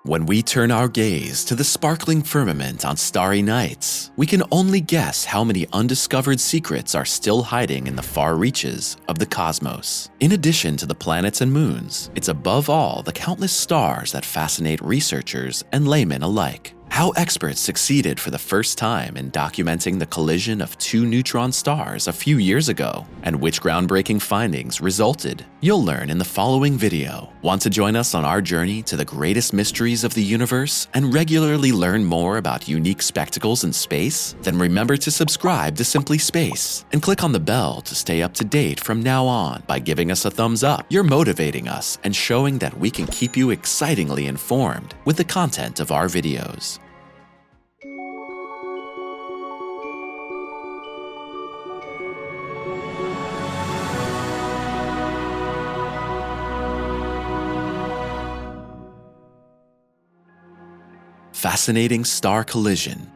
When we turn our gaze to the sparkling firmament on starry nights, we can only guess how many undiscovered secrets are still hiding in the far reaches of the cosmos. In addition to the planets and moons, it's above all the countless stars that fascinate researchers and laymen alike. How experts succeeded for the first time in documenting the collision of two neutron stars a few years ago, and which groundbreaking findings resulted, you'll learn in the following video. Want to join us on our journey to the greatest mysteries of the universe and regularly learn more about unique spectacles in space? Then remember to subscribe to TheSimplySpace and click on the bell to stay up to date from now on. By giving us a thumbs up, you're motivating us and showing that we can keep you excitingly informed with the content of our videos. Fascinating star collision.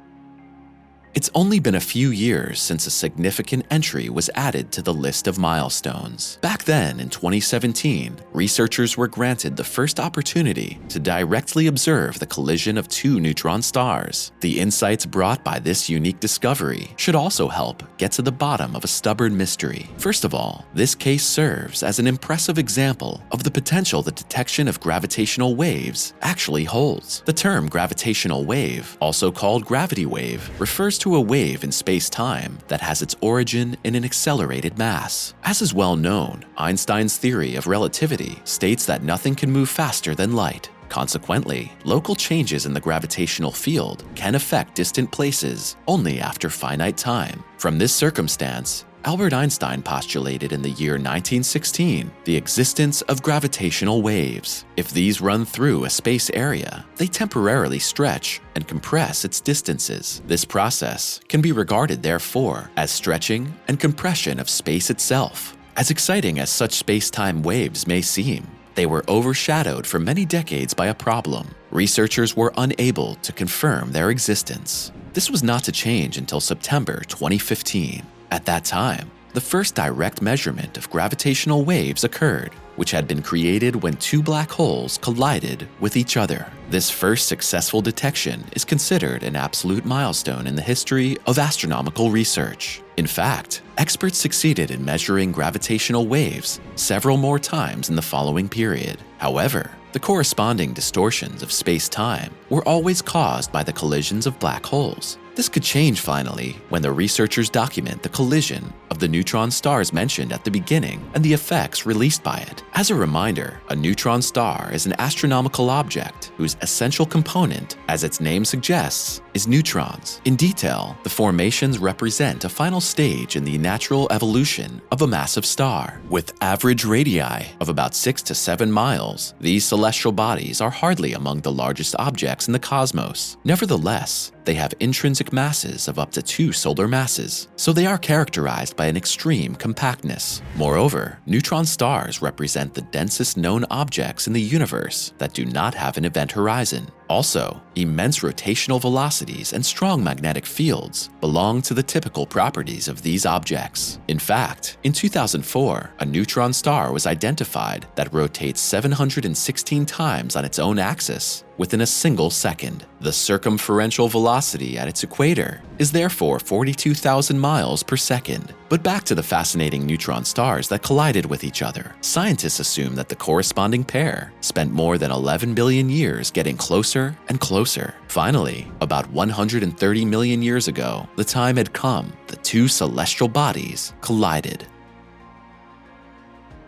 It's only been a few years since a significant entry was added to the list of milestones. Back then, in 2017, researchers were granted the first opportunity to directly observe the collision of two neutron stars. The insights brought by this unique discovery should also help get to the bottom of a stubborn mystery. First of all, this case serves as an impressive example of the potential the detection of gravitational waves actually holds. The term gravitational wave, also called gravity wave, refers to a wave in space-time that has its origin in an accelerated mass. As is well known, Einstein's theory of relativity states that nothing can move faster than light. Consequently, local changes in the gravitational field can affect distant places only after finite time. From this circumstance, Albert Einstein postulated in the year 1916 the existence of gravitational waves. If these run through a space area, they temporarily stretch and compress its distances. This process can be regarded, therefore, as stretching and compression of space itself. As exciting as such space-time waves may seem, they were overshadowed for many decades by a problem. Researchers were unable to confirm their existence. This was not to change until September 2015. At that time, the first direct measurement of gravitational waves occurred, which had been created when two black holes collided with each other. This first successful detection is considered an absolute milestone in the history of astronomical research. In fact, experts succeeded in measuring gravitational waves several more times in the following period. However, the corresponding distortions of space-time were always caused by the collisions of black holes. This could change finally when the researchers document the collision of the neutron stars mentioned at the beginning and the effects released by it. As a reminder, a neutron star is an astronomical object whose essential component, as its name suggests, is neutrons. In detail, the formations represent a final stage in the natural evolution of a massive star. With average radii of about 6 to 7 miles, these celestial bodies are hardly among the largest objects in the cosmos. Nevertheless, they have intrinsic masses of up to 2 solar masses, so they are characterized by an extreme compactness. Moreover, neutron stars represent the densest known objects in the universe that do not have an event horizon. Also, immense rotational velocities and strong magnetic fields belong to the typical properties of these objects. In fact, in 2004, a neutron star was identified that rotates 716 times on its own axis within a single second. The circumferential velocity at its equator is therefore 42,000 miles per second. But back to the fascinating neutron stars that collided with each other. Scientists assume that the corresponding pair spent more than 11 billion years getting closer and closer. Finally, about 130 million years ago, the time had come the two celestial bodies collided.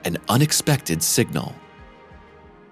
An unexpected signal.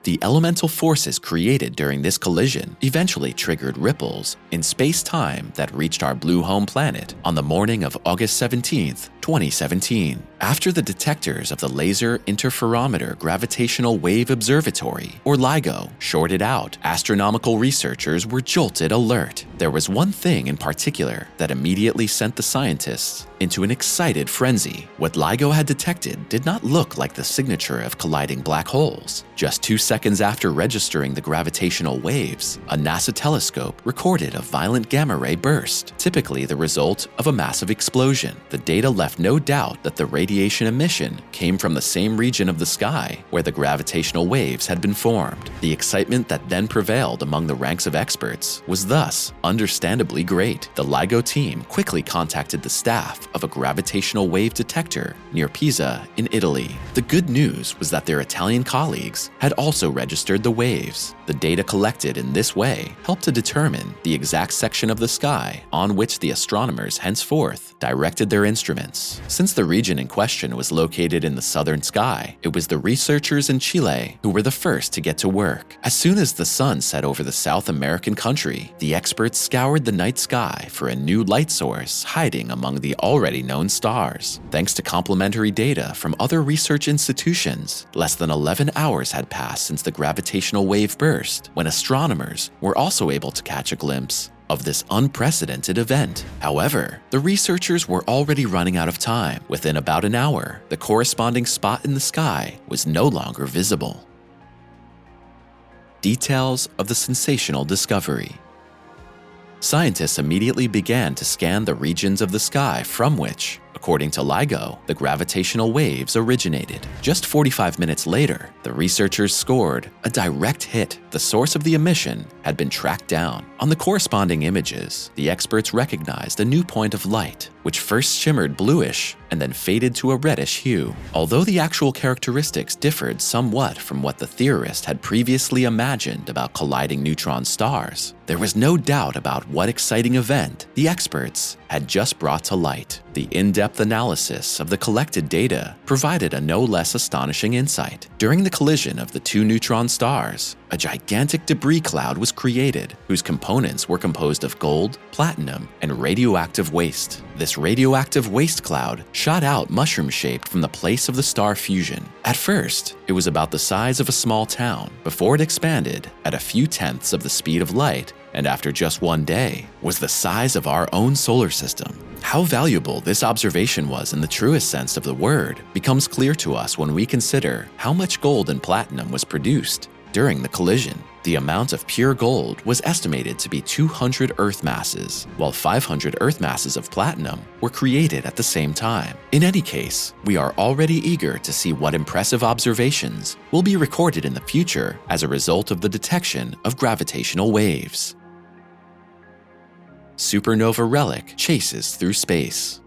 The elemental forces created during this collision eventually triggered ripples in space-time that reached our blue home planet on the morning of August 17, 2017. After the detectors of the Laser Interferometer Gravitational Wave Observatory, or LIGO, shorted out, astronomical researchers were jolted alert. There was one thing in particular that immediately sent the scientists into an excited frenzy. What LIGO had detected did not look like the signature of colliding black holes. Just 2 seconds after registering the gravitational waves, a NASA telescope recorded a violent gamma-ray burst, typically the result of a massive explosion. The data left no doubt that the radiation emission came from the same region of the sky where the gravitational waves had been formed. The excitement that then prevailed among the ranks of experts was thus understandably great. The LIGO team quickly contacted the staff of a gravitational wave detector near Pisa in Italy. The good news was that their Italian colleagues had also registered the waves. The data collected in this way helped to determine the exact section of the sky on which the astronomers henceforth directed their instruments. Since the region in question was located in the southern sky, it was the researchers in Chile who were the first to get to work. As soon as the sun set over the South American country, the experts scoured the night sky for a new light source hiding among the already known stars. Thanks to complementary data from other research institutions, less than 11 hours had passed since the gravitational wave burst, when astronomers were also able to catch a glimpse of this unprecedented event. However, the researchers were already running out of time. Within about an hour, the corresponding spot in the sky was no longer visible. Details of the sensational discovery. Scientists immediately began to scan the regions of the sky from which, according to LIGO, the gravitational waves originated. Just 45 minutes later, the researchers scored a direct hit. The source of the emission had been tracked down. On the corresponding images, the experts recognized a new point of light, which first shimmered bluish and then faded to a reddish hue. Although the actual characteristics differed somewhat from what the theorist had previously imagined about colliding neutron stars, there was no doubt about what exciting event the experts had just brought to light. The in-depth analysis of the collected data provided a no less astonishing insight. During the collision of the two neutron stars, a gigantic debris cloud was created, whose components were composed of gold, platinum, and radioactive waste. This radioactive waste cloud shot out mushroom-shaped from the place of the star fusion. At first, it was about the size of a small town, before it expanded at a few tenths of the speed of light, and after just one day, was the size of our own solar system. How valuable this observation was in the truest sense of the word becomes clear to us when we consider how much gold and platinum was produced during the collision. The amount of pure gold was estimated to be 200 Earth masses, while 500 Earth masses of platinum were created at the same time. In any case, we are already eager to see what impressive observations will be recorded in the future as a result of the detection of gravitational waves. Supernova relic chases through space.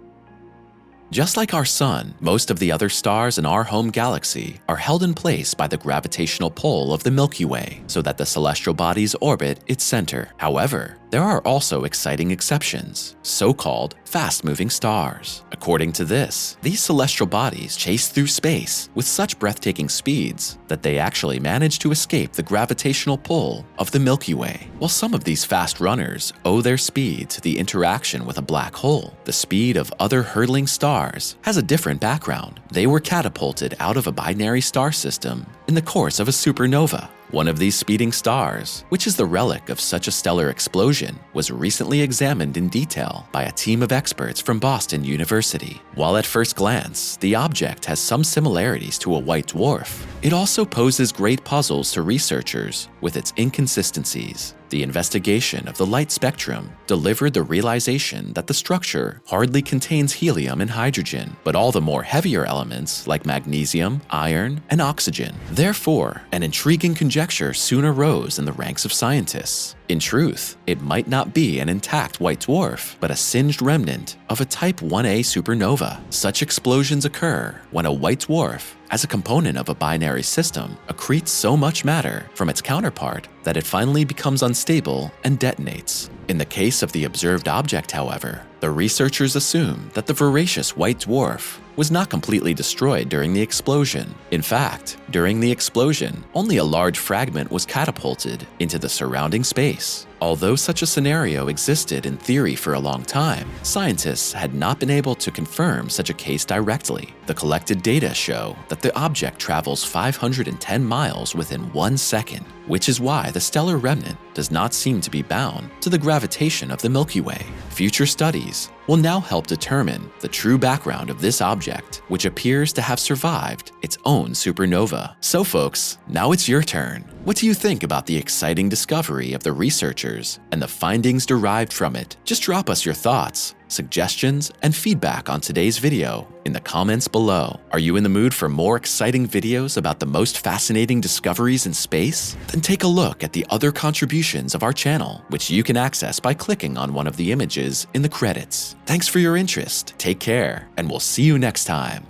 Just like our sun, most of the other stars in our home galaxy are held in place by the gravitational pull of the Milky Way, so that the celestial bodies orbit its center. However, there are also exciting exceptions, so-called fast-moving stars. According to this, these celestial bodies chase through space with such breathtaking speeds that they actually manage to escape the gravitational pull of the Milky Way. While some of these fast runners owe their speed to the interaction with a black hole, the speed of other hurtling stars has a different background. They were catapulted out of a binary star system in the course of a supernova. One of these speeding stars, which is the relic of such a stellar explosion, was recently examined in detail by a team of experts from Boston University. While at first glance, the object has some similarities to a white dwarf, it also poses great puzzles to researchers with its inconsistencies. The investigation of the light spectrum delivered the realization that the structure hardly contains helium and hydrogen, but all the more heavier elements like magnesium, iron, and oxygen. Therefore, an intriguing conjecture soon arose in the ranks of scientists. In truth, it might not be an intact white dwarf, but a singed remnant of a Type 1a supernova. Such explosions occur when a white dwarf, as a component of a binary system, accretes so much matter from its counterpart that it finally becomes unstable and detonates. In the case of the observed object, however, the researchers assume that the voracious white dwarf was not completely destroyed during the explosion. In fact, during the explosion, only a large fragment was catapulted into the surrounding space. Although such a scenario existed in theory for a long time, scientists had not been able to confirm such a case directly. The collected data show that the object travels 510 miles within 1 second, which is why the stellar remnant does not seem to be bound to the gravitation of the Milky Way. Future studies will now help determine the true background of this object, which appears to have survived its own supernova. So folks, now it's your turn. What do you think about the exciting discovery of the researchers and the findings derived from it? Just drop us your thoughts, suggestions, and feedback on today's video in the comments below. Are you in the mood for more exciting videos about the most fascinating discoveries in space? Then take a look at the other contributions of our channel, which you can access by clicking on one of the images in the credits. Thanks for your interest, take care, and we'll see you next time.